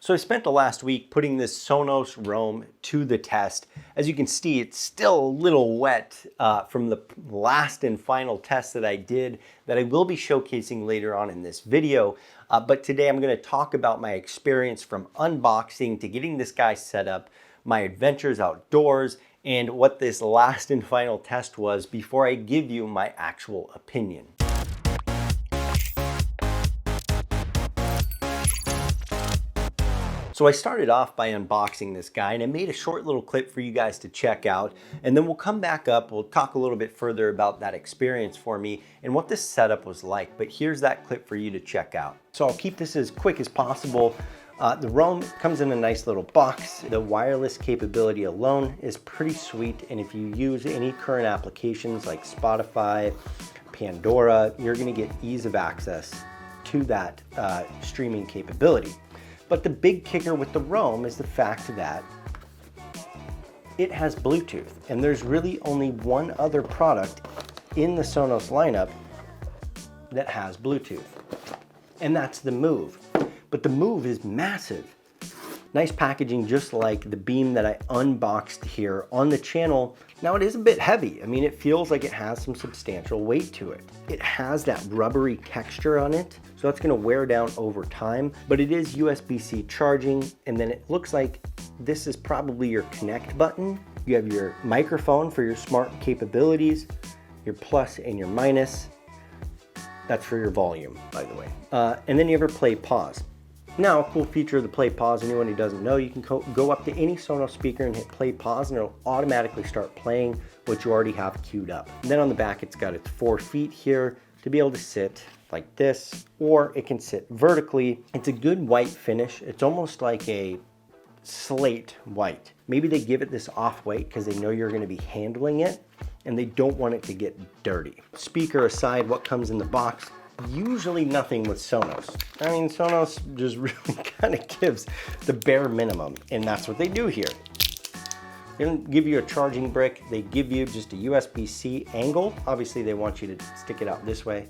So I spent the last week putting this Sonos Roam to the test. As you can see, it's still a little wet from the last and final test that I did that I will be showcasing later on in this video. But today I'm going to talk about my experience from unboxing to getting this guy set up, my adventures outdoors, and what this last and final test was before I give you my actual opinion. So I started off by unboxing this guy and I made a short little clip for you guys to check out, and then we'll come back up, we'll talk a little bit further about that experience for me and what this setup was like, but here's that clip for you to check out. So I'll keep this as quick as possible. The Roam comes in a nice little box. The wireless capability alone is pretty sweet, and if you use any current applications like Spotify, Pandora, you're gonna get ease of access to that streaming capability. But the big kicker with the Roam is the fact that it has Bluetooth, and there's really only one other product in the Sonos lineup that has Bluetooth, and that's the Move. But the Move is massive. Nice packaging, just like the Beam that I unboxed here on the channel. Now it is a bit heavy. I mean, it feels like it has some substantial weight to it. It has that rubbery texture on it, so that's gonna wear down over time, but it is USB-C charging, and then it looks like this is probably your connect button. You have your microphone for your smart capabilities, your plus and your minus. That's for your volume, by the way. And then you have your play pause. Now, a cool feature of the play pause, anyone who doesn't know, you can go up to any Sonos speaker and hit play pause and it'll automatically start playing what you already have queued up. And then on the back, it's got its 4 feet here to be able to sit like this, or it can sit vertically. It's a good white finish. It's almost like a slate white. Maybe they give it this off white because they know you're gonna be handling it and they don't want it to get dirty. Speaker aside, what comes in the box? Usually nothing with Sonos. I mean, Sonos just really kind of gives the bare minimum, and that's what they do here. They don't give you a charging brick, they give you just a USB-C angle. Obviously they want you to stick it out this way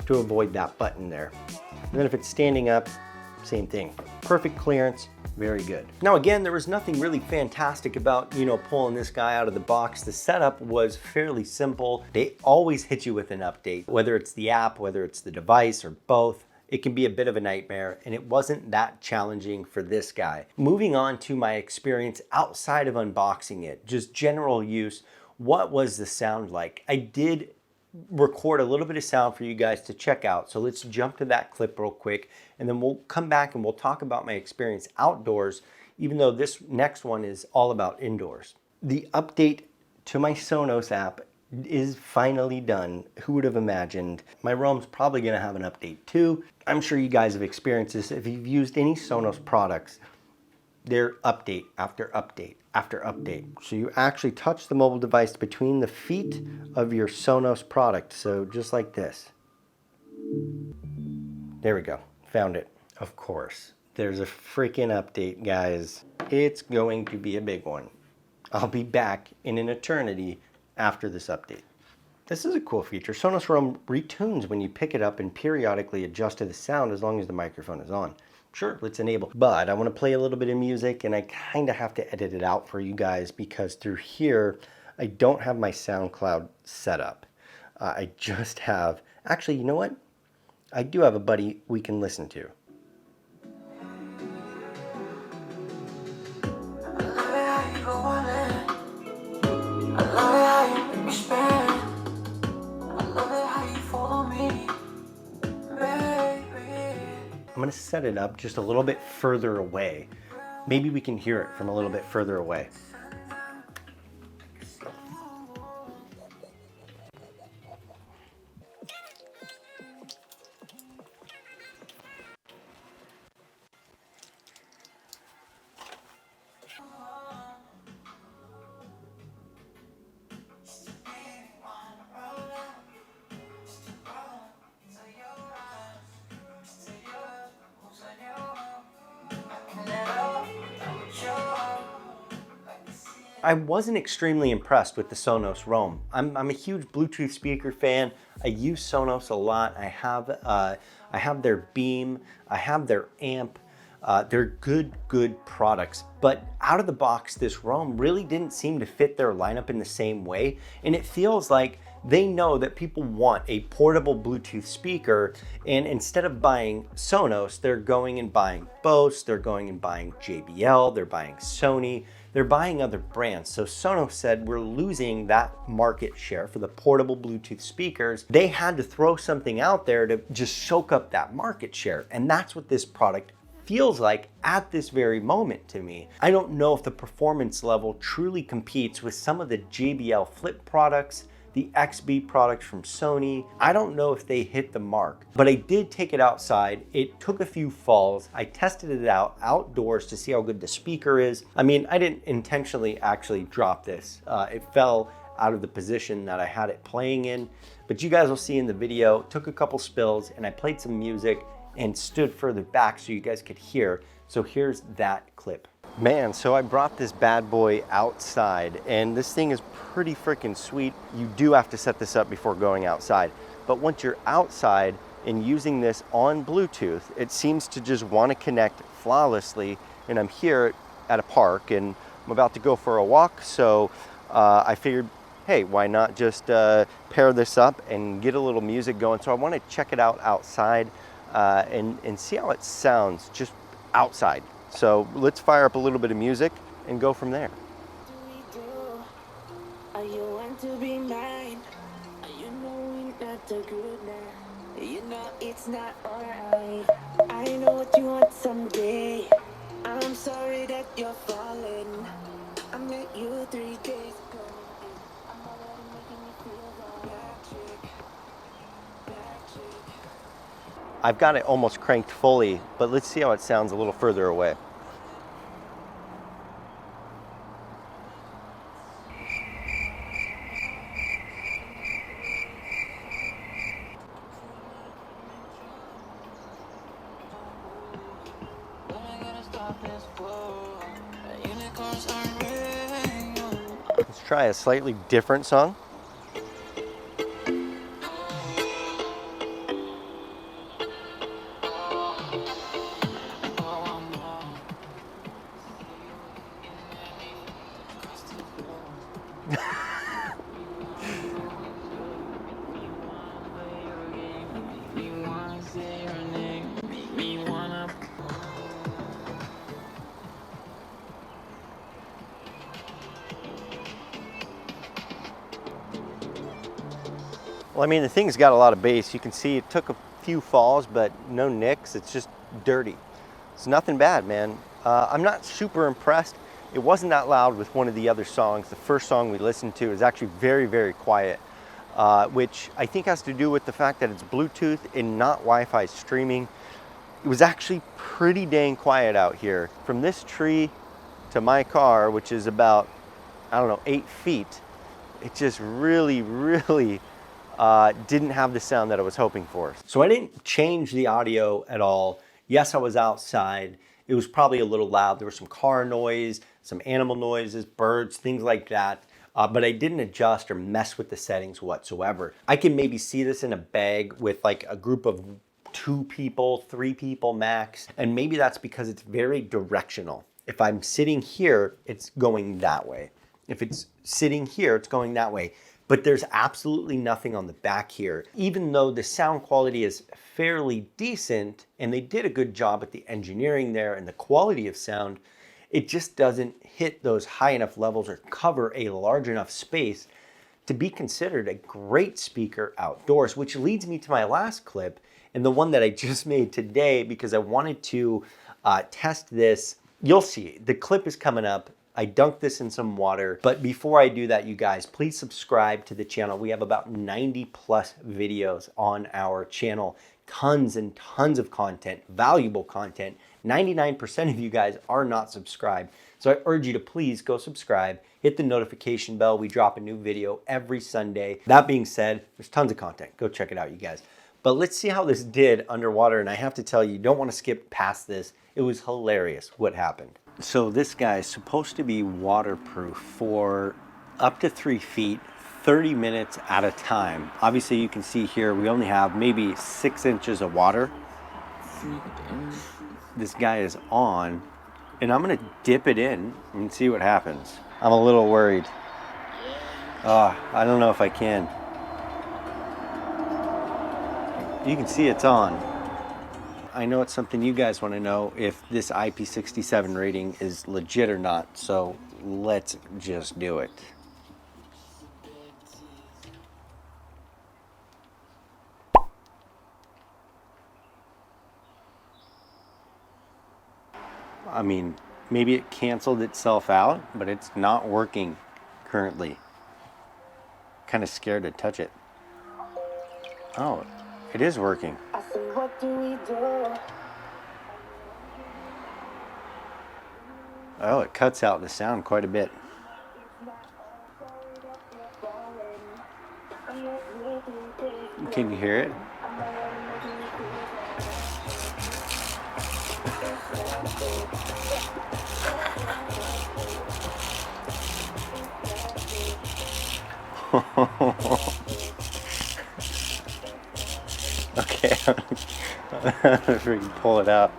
to avoid that button there. And then if it's standing up, same thing. Perfect clearance, very good. Now again, there was nothing really fantastic about, pulling this guy out of the box. The setup was fairly simple. They always hit you with an update, whether it's the app, whether it's the device, or both. It can be a bit of a nightmare, and it wasn't that challenging for this guy. Moving on to my experience outside of unboxing it, just general use, what was the sound like? I did record a little bit of sound for you guys to check out. So let's jump to that clip real quick, and then we'll come back and we'll talk about my experience outdoors, even though this next one is all about indoors. The update to my Sonos app is finally done. Who would have imagined? My Roam's probably gonna have an update too. I'm sure you guys have experienced this. If you've used any Sonos products, they're update after update after update. So you actually touch the mobile device between the feet of your Sonos product. So just like this. There we go, found it. Of course, there's a freaking update, guys. It's going to be a big one. I'll be back in an eternity after this update. This is a cool feature. Sonos Roam retunes when you pick it up and periodically adjust to the sound as long as the microphone is on. Sure, let's enable. But I want to play a little bit of music, and I kind of have to edit it out for you guys because through here, I don't have my SoundCloud set up. I just have, actually, you know what? I do have a buddy we can listen to. I'm gonna set it up just a little bit further away. Maybe we can hear it from a little bit further away. I wasn't extremely impressed with the Sonos Roam. I'm a huge Bluetooth speaker fan. I use Sonos a lot. I have their Beam, I have their amp, They're good products, but out of the box, this Roam really didn't seem to fit their lineup in the same way. And it feels like they know that people want a portable Bluetooth speaker, and instead of buying Sonos, they're going and buying Bose, they're going and buying JBL, they're buying Sony, they're buying other brands. So Sonos said, we're losing that market share for the portable Bluetooth speakers. They had to throw something out there to just soak up that market share. And that's what this product feels like at this very moment to me. I don't know if the performance level truly competes with some of the JBL Flip products, the XB products from Sony. I don't know if they hit the mark, but I did take it outside. It took a few falls. I tested it out outdoors to see how good the speaker is. I mean, I didn't intentionally actually drop this. It fell out of the position that I had it playing in, but you guys will see in the video, took a couple spills and I played some music and stood further back so you guys could hear. So here's that clip. Man, so I brought this bad boy outside, and this thing is pretty freaking sweet. You do have to set this up before going outside. But once you're outside and using this on Bluetooth, it seems to just want to connect flawlessly. And I'm here at a park and I'm about to go for a walk. So I figured, hey, why not just pair this up and get a little music going. So I want to check it out outside and see how it sounds just outside. So let's fire up a little bit of music and go from there. Are you want to be mine? Are you knowing that the good now? You know it's not alright. I know what you want someday. I'm sorry that you're falling. I met you 3 days ago. I'm already making you feel magic. I've got it almost cranked fully, but let's see how it sounds a little further away. Let's try a slightly different song. Well, I mean, the thing's got a lot of bass. You can see it took a few falls, but no nicks. It's just dirty. It's nothing bad, man. I'm not super impressed. It wasn't that loud with one of the other songs. The first song we listened to is actually very quiet, which I think has to do with the fact that it's Bluetooth and not Wi-Fi streaming. It was actually pretty dang quiet out here. From this tree to my car, which is about, I don't know, 8 feet, it just really didn't have the sound that I was hoping for. So I didn't change the audio at all. Yes, I was outside. It was probably a little loud. There was some car noise, some animal noises, birds, things like that. But I didn't adjust or mess with the settings whatsoever. I can maybe see this in a bag with like a group of 2 people, 3 people max. And maybe that's because it's very directional. If I'm sitting here, it's going that way. If it's sitting here, it's going that way. But there's absolutely nothing on the back here. Even though the sound quality is fairly decent and they did a good job at the engineering there and the quality of sound, it just doesn't hit those high enough levels or cover a large enough space to be considered a great speaker outdoors, which leads me to my last clip and the one that I just made today because I wanted to test this. You'll see, the clip is coming up. I dunked this in some water, but before I do that, you guys, please subscribe to the channel. We have about 90 plus videos on our channel, tons and tons of content, valuable content. 99% of you guys are not subscribed. So I urge you to please go subscribe, hit the notification bell. We drop a new video every Sunday. That being said, there's tons of content. Go check it out, you guys. But let's see how this did underwater. And I have to tell you, you don't want to skip past this. It was hilarious what happened. So this guy is supposed to be waterproof for up to 3 feet, 30 minutes at a time. Obviously you can see here, we only have maybe 6 inches of water. this guy is on, and I'm gonna dip it in and see what happens. I'm a little worried. I don't know if I can. You can see it's on. I know it's something you guys want to know, if this IP67 rating is legit or not, so let's just do it. I mean, maybe it canceled itself out, but it's not working currently. Kind of scared to touch it. Oh, it is working. I said, what do we do? Oh, it cuts out the sound quite a bit. Can you hear it? Okay, if we can pull it out.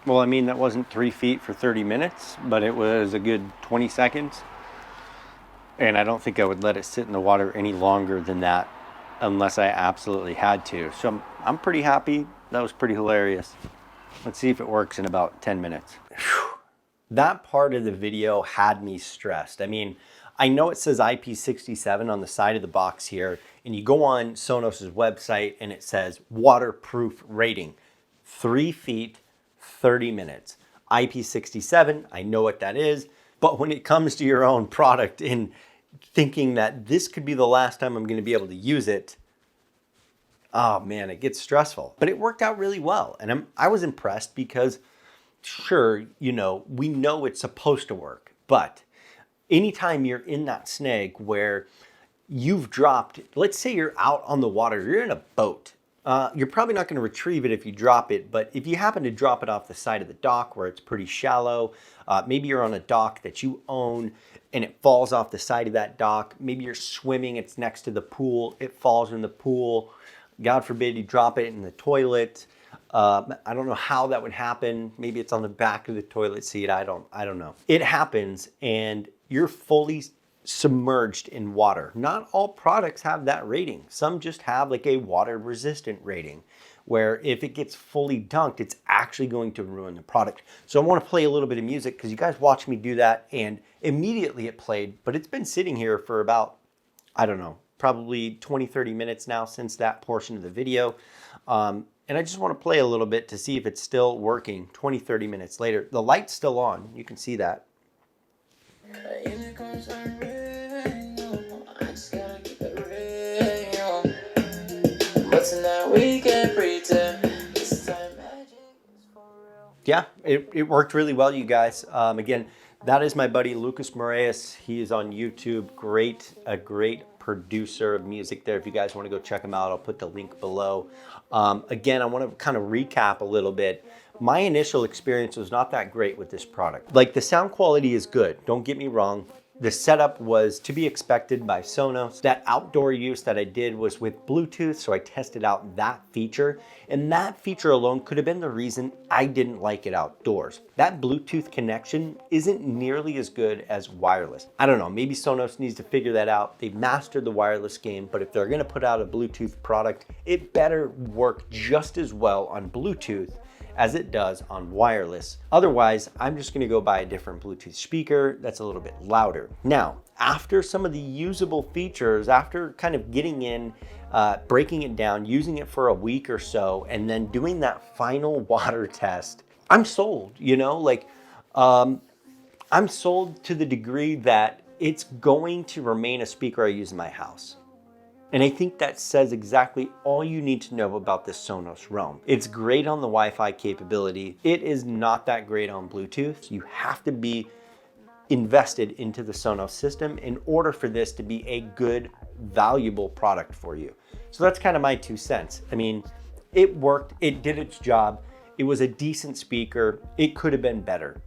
Well, I mean, that wasn't 3 feet for 30 minutes, but it was a good 20 seconds. And I don't think I would let it sit in the water any longer than that unless I absolutely had to. So I'm pretty happy. That was pretty hilarious. Let's see if it works in about 10 minutes. Whew. That part of the video had me stressed. I mean, I know it says IP67 on the side of the box here, and you go on Sonos' website and it says waterproof rating, 3 feet, 30 minutes. IP67, I know what that is, but when it comes to your own product and thinking that this could be the last time I'm gonna be able to use it, oh man, it gets stressful. But it worked out really well, and I was impressed because sure, you know, we know it's supposed to work, but anytime you're in that snag where you've dropped, let's say you're out on the water, you're in a boat, you're probably not going to retrieve it if you drop it, but if you happen to drop it off the side of the dock where it's pretty shallow, maybe you're on a dock that you own and it falls off the side of that dock, maybe you're swimming, it's next to the pool, it falls in the pool, God forbid you drop it in the toilet. I don't know how that would happen. Maybe it's on the back of the toilet seat. I don't know. It happens and you're fully submerged in water. Not all products have that rating. Some just have like a water resistant rating where if it gets fully dunked, it's actually going to ruin the product. So I want to play a little bit of music because you guys watched me do that and immediately it played, but it's been sitting here for about, I don't know, probably 20, 30 minutes now since that portion of the video. And I just want to play a little bit to see if it's still working 20, 30 minutes later. The light's still on. You can see that. Yeah, it worked really well, you guys. Again, that is my buddy Lucas Moraes. He is on YouTube. A great producer of music there. If you guys want to go check him out, I'll put the link below. Again, I want to kind of recap a little bit. My initial experience was not that great with this product. Like, the sound quality is good, don't get me wrong. The setup was to be expected by Sonos. That outdoor use that I did was with Bluetooth, so I tested out that feature. And that feature alone could have been the reason I didn't like it outdoors. That Bluetooth connection isn't nearly as good as wireless. I don't know, maybe Sonos needs to figure that out. They've mastered the wireless game, but if they're gonna put out a Bluetooth product, it better work just as well on Bluetooth as it does on wireless. Otherwise, I'm just gonna go buy a different Bluetooth speaker that's a little bit louder. Now, after some of the usable features, after kind of getting in, breaking it down, using it for a week or so, and then doing that final water test, I'm sold, you know? Like, I'm sold to the degree that it's going to remain a speaker I use in my house. And I think that says exactly all you need to know about this Sonos Roam. It's great on the Wi-Fi capability. It is not that great on Bluetooth. You have to be invested into the Sonos system in order for this to be a good valuable product for you. So that's kind of my 2 cents. I mean, it worked, it did its job. It was a decent speaker. It could have been better.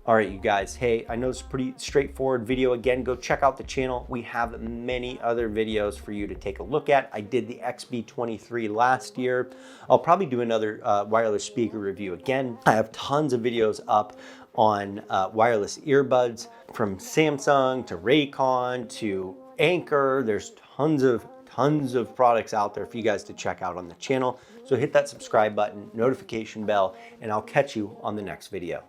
All right, you guys, hey, I know it's a pretty straightforward video. Again, go check out the channel. We have many other videos for you to take a look at. I did the XB23 last year. I'll probably do another wireless speaker review again. I have tons of videos up on wireless earbuds from Samsung to Raycon to Anchor. There's tons of products out there for you guys to check out on the channel. So hit that subscribe button, notification bell, and I'll catch you on the next video.